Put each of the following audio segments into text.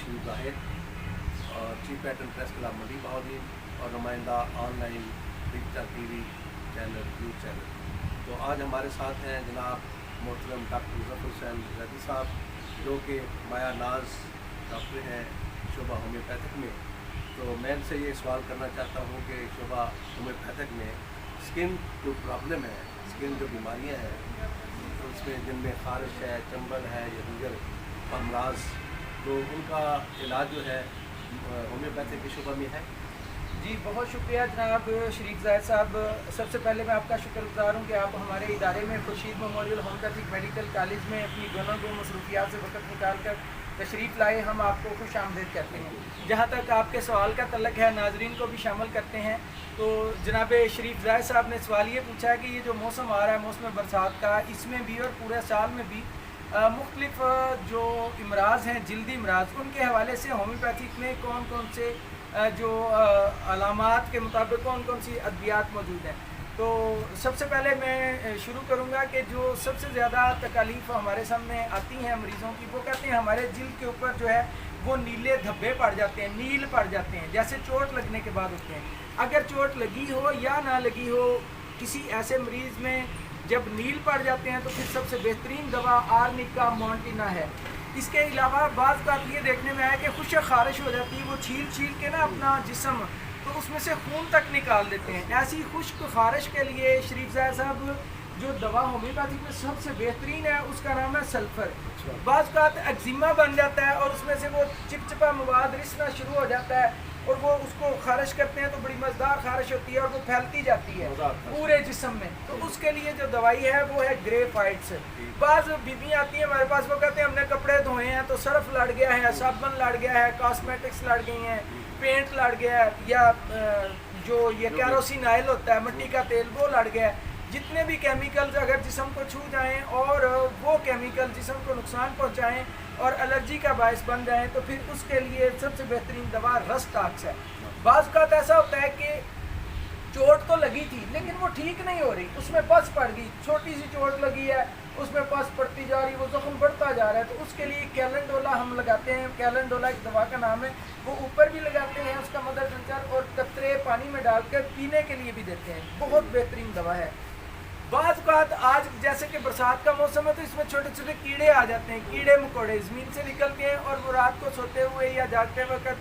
शरीफ ज़ाहिर और chief pattern press club मंडी बहाउद्दीन और नुमाइंदा online digital TV channel news channel. तो आज हमारे साथ हैं जनाब मोहतरम डॉक्टर ज़फ़र हुसैन रज़ी साहब, जो कि माया नाज डॉक्टर हैं शोबा होम्योपैथिक में। तो मैं इनसे ये सवाल करना चाहता हूँ कि शोबा होम्योपैथिक में स्किन जो प्रॉब्लम है, स्किन जो बीमारियाँ हैं, तो उसमें जिनमें खारिश है, चंबल है या दीगर अमराज, तो उनका इलाज जो है होम्योपैथिक के शोबा में है। जी बहुत शुक्रिया जनाब शरीफ ज़ाहिर साहब। सबसे पहले मैं आपका शुक्रगुजार हूँ कि आप हमारे इदारे में Khurshid memorial homeopathic medical college में अपनी दोनों को मसरूफियात से वक्त निकाल कर तशरीफ़ लाए। हम आपको खुश आमदीद करते हैं। जहाँ तक आपके सवाल का तल्लक है, नाजरीन को भी शामिल करते हैं। तो जनाब शरीफ ज़ाहिर साहब ने सवाल ये पूछा है कि ये जो मौसम आ रहा है, मौसम बरसात का, इसमें भी और पूरे साल में भी मुख्तलिफ जो इमराज हैं, जल्दी इमराज, उनके हवाले से होम्योपैथिक में कौन कौन से जो अलामात के मुताबिक कौन कौन सी अद्वियात मौजूद हैं। तो सबसे पहले मैं शुरू करूंगा कि जो सबसे ज़्यादा तकलीफ़ हमारे सामने आती हैं मरीज़ों की, वो कहते हैं हमारे जिल्द के ऊपर जो है वो नीले धब्बे पड़ जाते हैं, नील पड़ जाते हैं, जैसे चोट लगने के बाद होते हैं। अगर चोट लगी हो या ना लगी हो, किसी ऐसे मरीज़ में जब नील पड़ जाते हैं तो फिर सबसे बेहतरीन दवा आर्निका मॉन्टिना है। इसके अलावा बात बात ये देखने में आया कि खुश्क खारिश हो जाती है, वो छील के ना अपना जिस्म, तो उसमें से खून तक निकाल देते हैं। ऐसी खुश्क खारिश के लिए शरीफ ज़ाहिर साहब जो दवा होम्योपैथिक में सबसे बेहतरीन है उसका नाम है सल्फर। बाज़ का एक्जिमा बन जाता है और उसमें से वो चिपचिपा मवाद रिसना शुरू हो जाता है और वो उसको खारिश करते हैं तो बड़ी मज़ेदार खारिश होती है और वो फैलती जाती है पूरे जिस्म में। तो उसके लिए जो दवाई है वो है ग्रेफाइट्स। बाज़ बीबियाँ आती हैं हमारे पास, वो कहते हैं हमने कपड़े धोए हैं तो सर्फ लड़ गया है, साबुन लड़ गया है, कॉस्मेटिक्स लड़ गई हैं, पेंट लड़ गया है, या जो ये कैरोसिन ऑयल होता है, मिट्टी का तेल, वो लड़ गया है। जितने भी केमिकल्स अगर जिस्म को छू जाएं और वो केमिकल जिस्म को नुकसान पहुंचाएं और एलर्जी का बायस बन जाएं, तो फिर उसके लिए सबसे बेहतरीन दवा रस्टॉक्स है। बाज़ का ऐसा होता है कि चोट तो लगी थी लेकिन वो ठीक नहीं हो रही, उसमें पस पड़ गई, छोटी सी चोट लगी है, उसमें पस पड़ती जा रही, वो जख्म बढ़ता जा रहा है, तो उसके लिए कैलेंडोला हम लगाते हैं। कैलेंडोला एक दवा का नाम है, वो ऊपर भी लगाते हैं उसका मदर टिंचर, और कतरे पानी में डालकर पीने के लिए भी देते हैं। बहुत बेहतरीन दवा है। बात आज जैसे कि बरसात का मौसम है तो इसमें छोटे छोटे कीड़े आ जाते हैं, कीड़े मकोड़े ज़मीन से निकलते हैं और वो रात को सोते हुए या जागते वक्त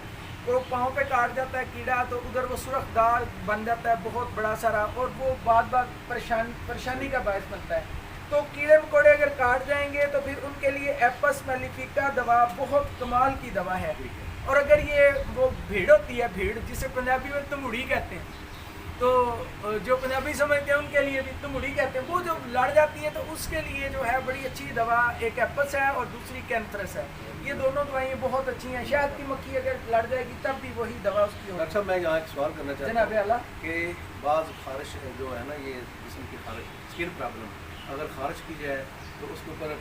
वो पाँव पे काट जाता है कीड़ा, तो उधर वो सुरखदार बन जाता है बहुत बड़ा सारा, और वो बात परेशानी का बायस बनता है। तो कीड़े मकोड़े अगर काट जाएंगे तो फिर उनके लिए एपस मेलिफिका दवा बहुत कमाल की दवा है। और अगर ये वो भीड़ होती है, भीड़ जिसे पंजाबी में तमुड़ी कहते हैं, तो जो पंजाबी समझते हैं उनके लिए भी तमुड़ी कहते हैं, वो जो लड़ जाती है तो उसके लिए जो है बड़ी अच्छी दवा एक एपस है और दूसरी कैंथरस है। ये दोनों दवाइयाँ बहुत अच्छी हैं। शहद की मक्खी अगर लड़ जाएगी तब भी वही दवा उसकी होगी। अच्छा, मैं यहाँ एक सवाल करना चाहता जनाब आला कि बाज़ खारिश जो है ना, ये जिस्म की खारिश, स्किन प्रॉब्लम, अगर खारिश की जाए तो उसके ऊपर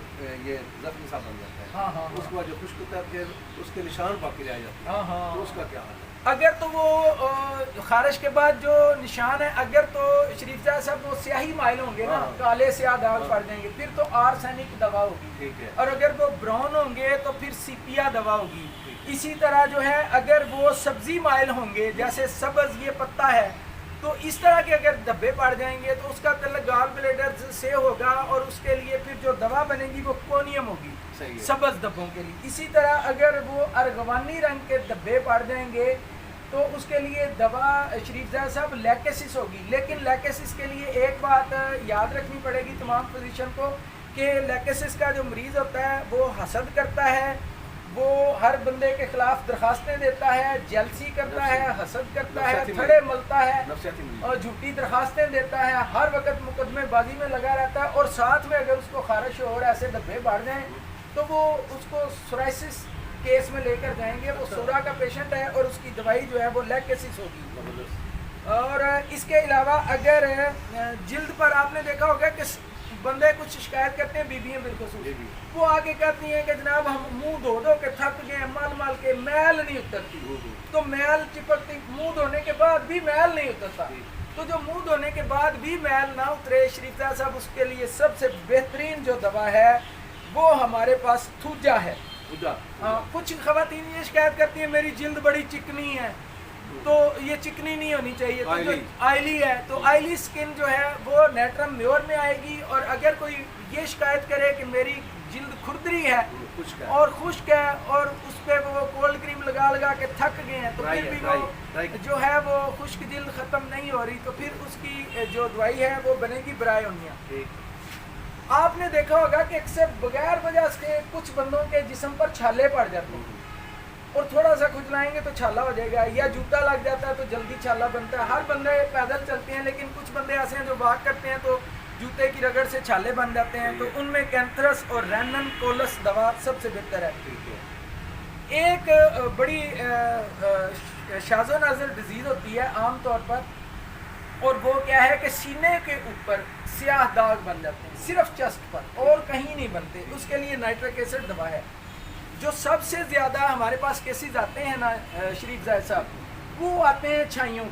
ये जख्म सा बन जाता है। हाँ हाँ, उसके बाद जो खुश्क होता है फिर उसके निशान बाकी रह जाते हैं। हाँ हाँ, तो उसका क्या हाल है? अगर तो वो खारिश के बाद जो निशान है, अगर तो शरीफ साहब वो स्याही माइल होंगे ना, काले स्याह दाग पड़ जाएंगे, फिर तो आर्सेनिक दवा होगी। ठीक है। और अगर वो ब्राउन होंगे तो फिर सीपिया दवा होगी। इसी तरह जो है अगर वो सब्जी माइल होंगे, जैसे सब्ज ये पत्ता है, तो इस तरह के अगर धब्बे पड़ जाएंगे तो उसका तल्लुक गॉल ब्लैडर से होगा और उसके लिए फिर जो दवा बनेगी वो कोनियम होगी सब्ज धब्बों के लिए। इसी तरह अगर वो अर्गवानी रंग के धब्बे पड़ जाएंगे तो उसके लिए दवा शरीफ साहब लैकेसिस होगी। लेकिन लैकेसिस के लिए एक बात याद रखनी पड़ेगी तमाम फिजिशियन को कि लैकेसिस का जो मरीज़ होता है वो हसद करता है, वो हर बंदे के खिलाफ दरखास्तें देता है, जेलसी करता है, हसद करता है, थड़े मलता है और झूठी दरखास्तें देता है, हर वक्त मुकदमेबाजी में लगा रहता है। और साथ में अगर उसको खारिश और ऐसे धब्बे बढ़ जाएँ तो वो उसको सोराइसिस केस में लेकर जाएंगे। वो सोरा का पेशेंट है और उसकी दवाई जो है वो लैकेसिस होगी। और इसके अलावा अगर जिल्द पर आपने देखा होगा कि बंदे कुछ शिकायत करते हैं, बीबियाँ बिल्कुल वो आगे कहती हैं कि जनाब हम मुंह धो के थक गए, माल के मैल नहीं उतरती, तो मैल चिपकती, मुंह धोने के बाद भी मैल नहीं उतरता। तो जो मुंह धोने के बाद भी मैल ना उतरे, शरीफ साहब उसके लिए सबसे बेहतरीन जो दवा है वो हमारे पास थूजा है। कुछ खवातीन ये शिकायत करती हैं मेरी जिल्द बड़ी चिकनी है, तो ये चिकनी नहीं होनी चाहिए, तो जो आयली है तो आयली स्किन जो है वो नेट्रम म्योर में आएगी। और अगर कोई ये शिकायत करे कि मेरी जिल्द खुरदरी है और खुश्क है और उस पर वो कोल्ड क्रीम लगा लगा के थक गए हैं, तो फिर भी वो जो है वो खुश्क जिल्द ख़त्म नहीं हो रही, तो फिर उसकी जो दवाई है वो बनेगी ब्रायोनिया। आपने देखा होगा कि अक्सर बगैर वजह से कुछ बंदों के जिस्म पर छाले पड़ जाते हैं और थोड़ा सा खुजलाएंगे तो छाला हो जाएगा, या जूता लग जाता है तो जल्दी छाला बनता है। हर बंदे पैदल चलते हैं, लेकिन कुछ बंदे ऐसे हैं जो वॉक करते हैं तो जूते की रगड़ से छाले बन जाते हैं, तो उनमें कैंथरस और रैनन कोलस दवा सबसे बेहतर है। एक बड़ी शाज़ो नाज़िर डिजीज़ होती है आम तौर पर, और वो क्या है कि सीने के ऊपर स्याह दाग बन जाते हैं सिर्फ चेस्ट पर और कहीं नहीं बनते। उसके लिए नाइट्रिक एसिड दवा है। जो सबसे ज़्यादा हमारे पास केसेस आते हैं ना शरीफ ज़ाहिद साहब, वो आते हैं छाइयों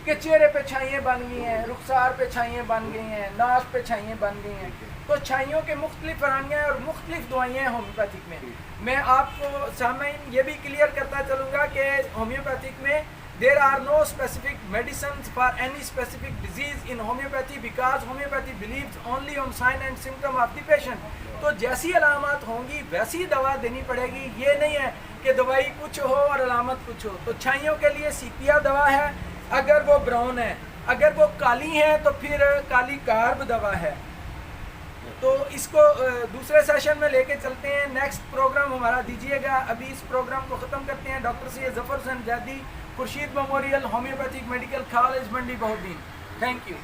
के चेहरे पे छाइयाँ बन गई हैं, रुखसार पे छाइयाँ बन गई हैं, नाक पे छाइयाँ बन गई हैं। तो छाइयों के मुख्तलिफ फरानियाँ और मुख्तलिफ दवाइयाँ हैं होम्योपैथिक में। मैं आपको सामईन ये भी क्लियर करता चलूँगा कि होम्योपैथिक में there are no specific medicines for any specific disease in homeopathy because homeopathy believes only on sign and symptom of the patient। तो जैसी अलामत होंगी वैसी दवा देनी पड़ेगी, ये नहीं है कि दवाई कुछ हो और अलामत कुछ हो। तो छाइयों के लिए सीपिया दवा है अगर वो ब्राउन है, अगर वो काली है तो फिर काली कार्ब दवा है। तो इसको दूसरे सेशन में लेके चलते हैं, नेक्स्ट प्रोग्राम हमारा दीजिएगा। अभी इस प्रोग्राम को ख़त्म करते हैं। Doctor Syed Zafar Hussain Zaidi, Khurshid memorial homeopathic medical college Mandi Bahauddin. Thank you.